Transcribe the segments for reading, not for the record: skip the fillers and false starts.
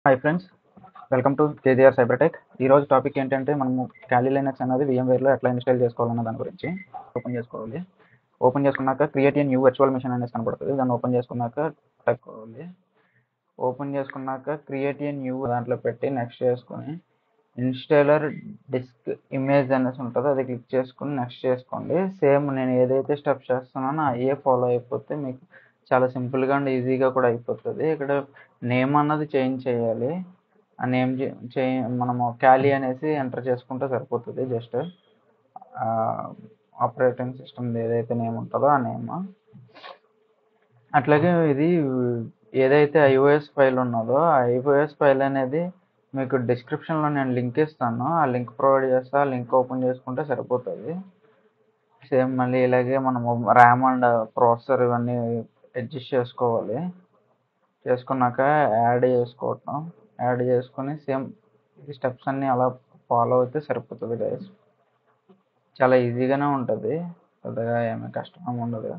Hi friends, welcome to KGR Cybertech. ఈరోజు topic ఏంటంటే మనము క్యాలీ లైనక్స్ అనేది VMwareలో ఎట్లా ఇన్స్టాల్ చేసుకోవాలన్న దాని గురించి ఓపెన్ చేసుకోవాలి. ఓపెన్ చేసుకున్నాక create a new virtual machine అనేది కనపడుతుంది. దాన్ని ఓపెన్ చేసుకున్నాక టైప్ కావాలి. ఓపెన్ చేసుకున్నాక క్రియేట్ ఏ న్యూ దాంట్లో పెట్టి నెక్స్ట్ చేసుకొని ఇన్స్టాలర్ డిస్క్ ఇమేజ్ అనేసి ఉంటుంది, అది క్లిక్ చేసుకుని నెక్స్ట్ చేసుకోండి. సేమ్ నేను ఏదైతే స్టెప్స్ చేస్తున్నానో అయ్యే ఫాలో అయిపోతే మీకు చాలా సింపుల్గా అండ్ ఈజీగా కూడా అయిపోతుంది. ఇక్కడ నేమ్ అన్నది చేంజ్ చేయాలి. ఆ నేమ్ మనము క్యాలీ అనేసి ఎంటర్ చేసుకుంటే సరిపోతుంది. జస్ట్ ఆపరేటింగ్ సిస్టమ్ ఏదైతే నేమ్ ఉంటుందో ఆ నేమ్. అట్లాగే ఇది ఏదైతే iOS ఫైల్ ఉన్నదో ఆ iOS ఫైల్ అనేది మీకు డిస్క్రిప్షన్లో నేను లింక్ ఇస్తాను. ఆ లింక్ ప్రొవైడ్ చేస్తే ఆ లింక్ ఓపెన్ చేసుకుంటే సరిపోతుంది. సేమ్ మళ్ళీ ఇలాగే మనము ర్యామ్ అండ్ ప్రాసెసర్ ఇవన్నీ అడ్జస్ట్ చేసుకోవాలి. చేసుకున్నాక యాడ్ చేసుకొని సేమ్ ఈ స్టెప్స్ అన్నీ అలా ఫాలో అయితే సరిపోతుంది గైస్. చాలా ఈజీగానే ఉంటుంది, పెద్దగా ఏమీ కష్టం ఉండదు.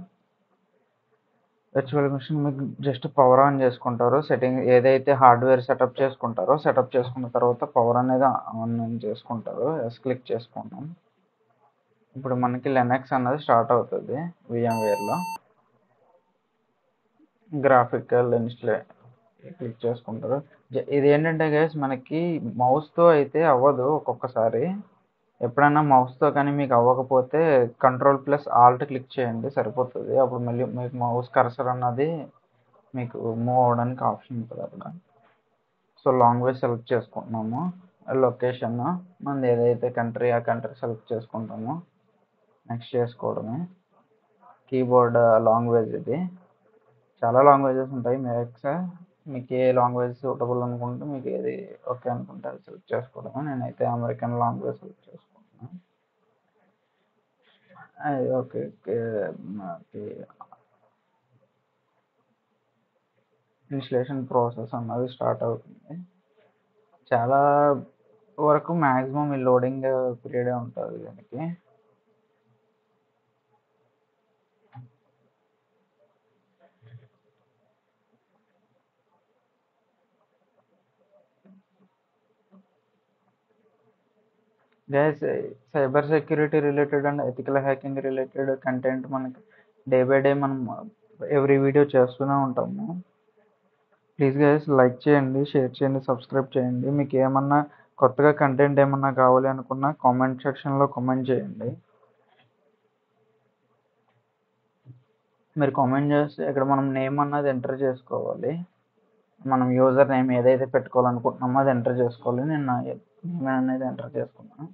వర్చువల్ మిషన్ మీకు జస్ట్ పవర్ ఆన్ చేసుకుంటారు. సెట్టింగ్ ఏదైతే హార్డ్వేర్ సెటప్ చేసుకుంటారో సెటప్ చేసుకున్న తర్వాత పవర్ అనేది ఆన్ చేసుకుంటారు. క్లిక్ చేసుకుంటాం. ఇప్పుడు మనకి లెనక్స్ అన్నది స్టార్ట్ అవుతుంది VMwareలో. గ్రాఫికల్ ఇన్స్టలే క్లిక్ చేసుకుంటారు. ఇది ఏంటంటే గైస్ మనకి మౌస్తో అయితే అవ్వదు. ఒక్కొక్కసారి ఎప్పుడైనా మౌస్తో కానీ మీకు అవ్వకపోతే Ctrl+Alt క్లిక్ చేయండి సరిపోతుంది. అప్పుడు మళ్ళీ మీకు మౌస్ కర్సర్ అన్నది మీకు మూవ్ అవ్వడానికి ఆప్షన్ ఉంటుంది అక్కడ. సో లాంగ్వేజ్ సెలెక్ట్ చేసుకుంటున్నాము. లొకేషన్ మనది ఏదైతే కంట్రీ ఆ కంట్రీ సెలెక్ట్ చేసుకుంటాము. నెక్స్ట్ చేసుకోవడమే. కీబోర్డ్ లాంగ్వేజ్ ఇది చాలా లాంగ్వేజెస్ ఉంటాయి. మీకు ఏ లాంగ్వేజ్ సూటబుల్ అనుకుంటే మీకు ఏది ఓకే అనుకుంటే అది సెలెక్ట్ చేసుకోవడమే. నేనైతే అమెరికన్ లాంగ్వేజ్ సెలెక్ట్ చేసుకుంటున్నాను. ఓకే ఇన్స్టలేషన్ ప్రాసెస్ అన్నది స్టార్ట్ అవుతుంది. చాలా వరకు మ్యాక్సిమం ఈ లోడింగ్ పీరియడ్ ఉంటుంది దీనికి. Guys, cyber security related and ethical hacking related content మనకి డే బై డే మనం ఎవ్రీ వీడియో చేస్తూనే ఉంటాము. ప్లీజ్ గైస్ లైక్ చేయండి, షేర్ చేయండి, సబ్స్క్రైబ్ చేయండి. మీకు ఏమన్నా కొత్తగా కంటెంట్ ఏమన్నా కావాలి అనుకున్నా కామెంట్ సెక్షన్లో కామెంట్ చేయండి. మీరు కామెంట్ చేస్తే ఇక్కడ మనం నేమ్ అన్నది ఎంటర్ చేసుకోవాలి. మనం యూజర్ నేమ్ ఏదైతే పెట్టుకోవాలనుకుంటున్నామో అది ఎంటర్ చేసుకోవాలి. నేను నా నేమ్ అనేది ఎంటర్ చేసుకున్నాను.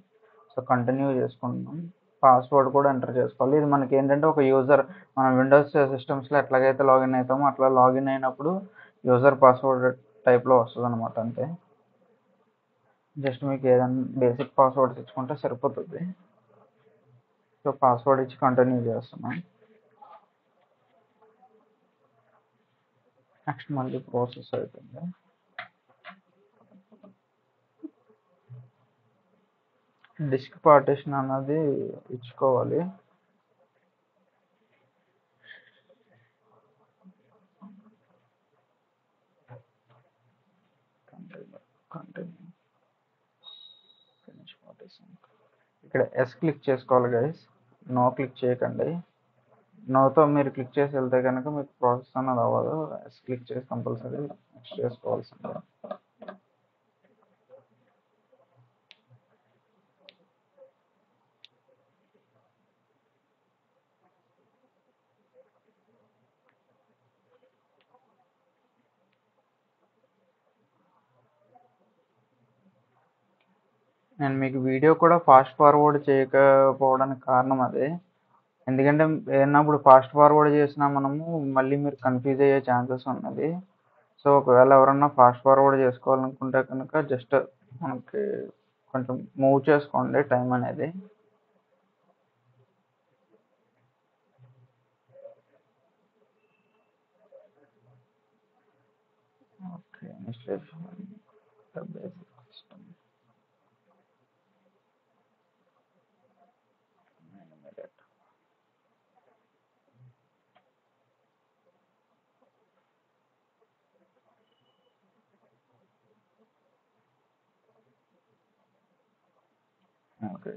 సో కంటిన్యూ చేసుకుంటున్నాం. పాస్వర్డ్ కూడా ఎంటర్ చేసుకోవాలి. ఇది మనకి ఏంటంటే ఒక యూజర్ మనం విండోస్ సిస్టమ్స్లో ఎట్లాగైతే లాగిన్ అవుతామో అట్లా లాగిన్ అయినప్పుడు యూజర్ పాస్వర్డ్ టైప్లో వస్తుంది అనమాట. అంతే, జస్ట్ మీకు ఏదైనా బేసిక్ పాస్వర్డ్స్ ఇచ్చుకుంటే సరిపోతుంది. సో పాస్వర్డ్ ఇచ్చి కంటిన్యూ చేస్తున్నాం. నెక్స్ట్ మళ్ళీ ప్రాసెస్ అవుతుంది. డిస్క్ పార్టిషన్ అన్నది ఇచ్చుకోవాలి. ఇక్కడ ఎస్ క్లిక్ చేసుకోవాలి గైస్, నో క్లిక్ చేయకండి. నోతో మీరు క్లిక్ చేసి వెళ్తే కనుక మీకు ప్రాసెస్ అన్నది అవ్వదు. ఎస్ క్లిక్ చేసి కంపల్సరీ నెక్స్ట్ చేసుకోవాల్సిందే. నేను మీకు వీడియో కూడా ఫాస్ట్ ఫార్వర్డ్ చేయకపోవడానికి కారణం అదే. ఎందుకంటే ఏమన్నప్పుడు ఫాస్ట్ ఫార్వర్డ్ చేసినా మనము మళ్ళీ మీరు కన్ఫ్యూజ్ అయ్యే ఛాన్సెస్ ఉన్నది. సో ఒకవేళ ఎవరన్నా ఫాస్ట్ ఫార్వర్డ్ చేసుకోవాలనుకుంటే కనుక జస్ట్ మనకి కొంచెం మూవ్ చేసుకోండి టైం అనేది. Okay, installation basic system okay.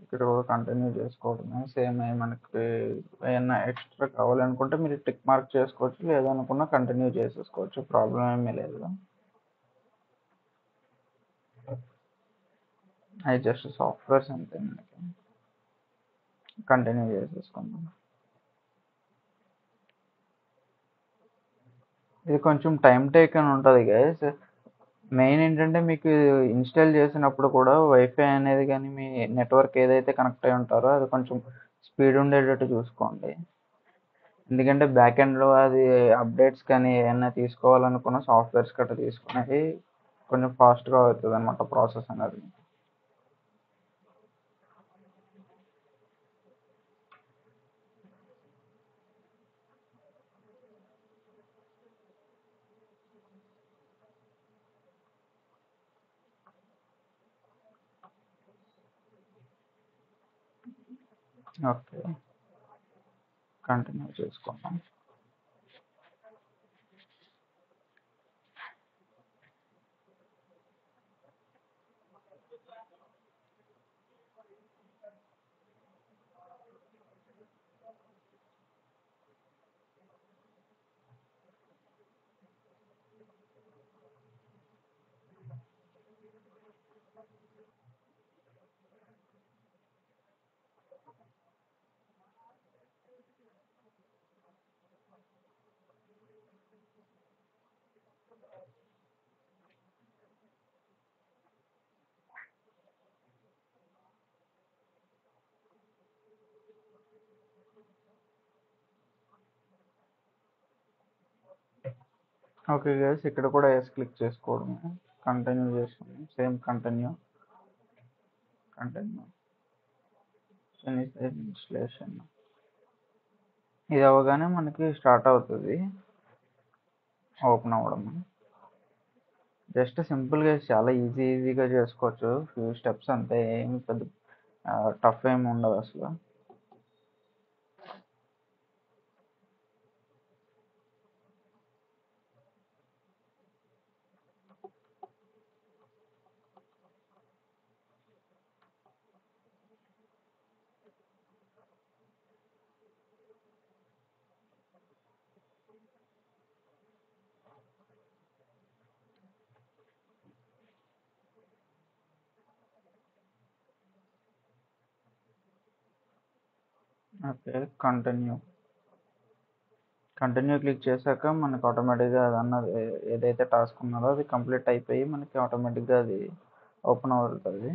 ఇక్కడ కూడా కంటిన్యూ చేసుకోవడమే. సేమ్ మనకి ఏమన్నా ఎక్స్ట్రా కావాలనుకుంటే మీరు టిక్ మార్క్ చేసుకోవచ్చు. లేదనుకున్నా కంటిన్యూ చేసేసుకోవచ్చు. ప్రాబ్లం ఏమీ లేదు. అది జస్ట్ సాఫ్ట్వేర్స్ అంతే మనకి. కంటిన్యూ చేసేసుకుందాం. ఇది కొంచెం టైం టేకన్ ఉంటుంది గైస్. మెయిన్ ఏంటంటే మీకు ఇన్స్టాల్ చేసినప్పుడు కూడా వైఫై అనేది కానీ మీ నెట్వర్క్ ఏదైతే కనెక్ట్ అయి ఉంటారో అది కొంచెం స్పీడ్ ఉండేటట్టు చూసుకోండి. ఎందుకంటే బ్యాక్ ఎండ్లో అది అప్డేట్స్ కానీ ఏమైనా తీసుకోవాలనుకున్న సాఫ్ట్వేర్స్ గట్రా తీసుకునేది కొంచెం ఫాస్ట్గా అవుతుంది అనమాట ప్రాసెస్ అనేది. ఓకే, కంటిన్యూ చేసుకుందాం. ఓకే గైస్, ఇక్కడ కూడా ఎస్ క్లిక్ చేసుకోవడం, కంటిన్యూ చేసుకోండి. Same continue finish installation. ఇది అవగానే మనకి స్టార్ట్ అవుతుంది ఓపెన్ అవ్వడం. జస్ట్ సింపుల్గా చాలా ఈజీగా చేసుకోవచ్చు. ఫ్యూ స్టెప్స్ అంతే, ఏమి పెద్ద టఫ్ ఏమి ఉండదు అసలు. ఓకే, కంటిన్యూ క్లిక్ చేశాక మనకు ఆటోమేటిక్గా అది అన్నది ఏదైతే టాస్క్ ఉన్నదో అది కంప్లీట్ అయిపోయి మనకి ఆటోమేటిక్గా అది ఓపెన్ అవుతుంది.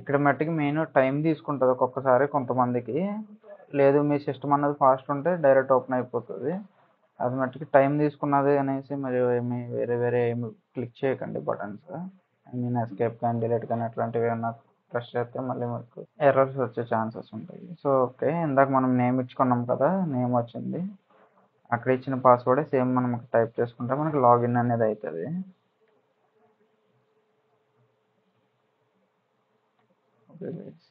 ఇక్కడ మట్టికి మెయిన్ టైం తీసుకుంటుంది ఒక్కొక్కసారి కొంతమందికి. లేదు మీ సిస్టమ్ అన్నది ఫాస్ట్ ఉంటే డైరెక్ట్ ఓపెన్ అయిపోతుంది. అది మట్టికి టైం తీసుకున్నది అనేసి మరి ఏమి వేరే ఏమి క్లిక్ చేయకండి బటన్స్. ఐ మీన్ ఎస్కేప్ కానీ డిలీట్ కానీ అట్లాంటివి ఏమన్నా ప్రెస్ చేస్తే మళ్ళీ మీకు ఎర్రర్స్ వచ్చే ఛాన్సెస్ ఉంటాయి. సో ఓకే, ఇందాక మనం నేమ్ ఇచ్చుకున్నాం కదా, నేమ్ వచ్చింది. అక్కడ ఇచ్చిన పాస్వర్డే సేమ్ మనం టైప్ చేసుకుంటే మనకి లాగిన్ అనేది అవుతుంది. ఓకే గైస్,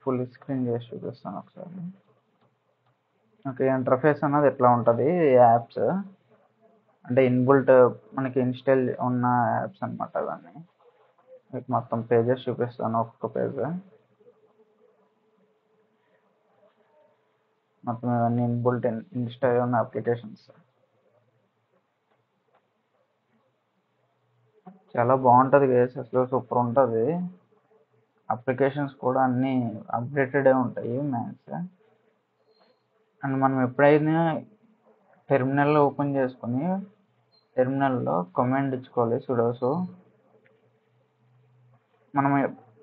ఫుల్ స్క్రీన్ చేసి చూపిస్తాను ఒకసారి. ఓకే, ఇంటర్ఫేస్ అన్నది ఎట్లా ఉంటుంది, యాప్స్ అంటే ఇన్బుల్ట్ మనకి ఇన్స్టాల్ ఉన్న యాప్స్ అనమాట. అవన్నీ మీకు మొత్తం పేజెస్ చూపిస్తాను. ఒక్కొక్క పేజ్ మొత్తం ఇవన్నీ ఇన్బుల్ట్ ఇన్స్టాల్ ఉన్న అప్లికేషన్స్. చాలా బాగుంటుంది గైస్, అసలు సూపర్ ఉంటుంది. అప్లికేషన్స్ కూడా అన్నీ అప్డేటెడే ఉంటాయి మ్యాక్స్. అండ్ మనం ఎప్పుడైనా టెర్మినల్లో ఓపెన్ చేసుకొని టెర్మినల్లో కమాండ్ ఇచ్చుకోవాలి సుడోసు. మనం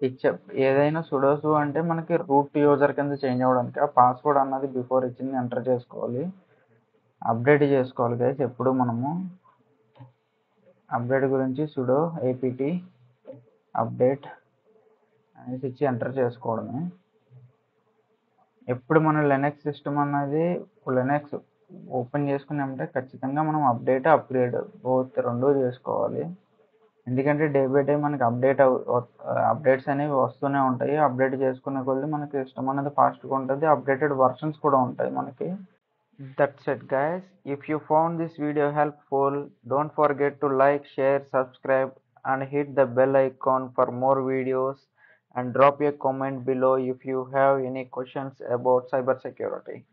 ఇచ్చే ఏదైనా సుడోసు అంటే మనకి రూట్ యూజర్ కింద చేంజ్ అవ్వడానికి ఆ పాస్వర్డ్ అన్నది బిఫోర్ ఇచ్చింది ఎంటర్ చేసుకోవాలి. అప్డేట్ చేసుకోవాలి గైస్ ఎప్పుడు మనము. అప్డేట్ గురించి సుడో ఏపీటీ అప్డేట్ అనేసి ఇచ్చి ఎంటర్ చేసుకోవడమే. ఎప్పుడు మన లెనక్స్ సిస్టమ్ అన్నది లెనక్స్ ఓపెన్ చేసుకున్నామంటే ఖచ్చితంగా మనం అప్డేట్ అప్గ్రేడ్ బోత్ రెండు చేసుకోవాలి. ఎందుకంటే డే బై డే మనకి అప్డేట్స్ అనేవి వస్తూనే ఉంటాయి. అప్డేట్ చేసుకునే కొద్దీ మనకి సిస్టమ్ అనేది ఫాస్ట్గా ఉంటుంది. అప్డేటెడ్ వర్షన్స్ కూడా ఉంటాయి మనకి. That's it guys. If you found this video helpful, don't forget to like, share, subscribe and hit the bell icon for more videos, and drop a comment below if you have any questions about cybersecurity.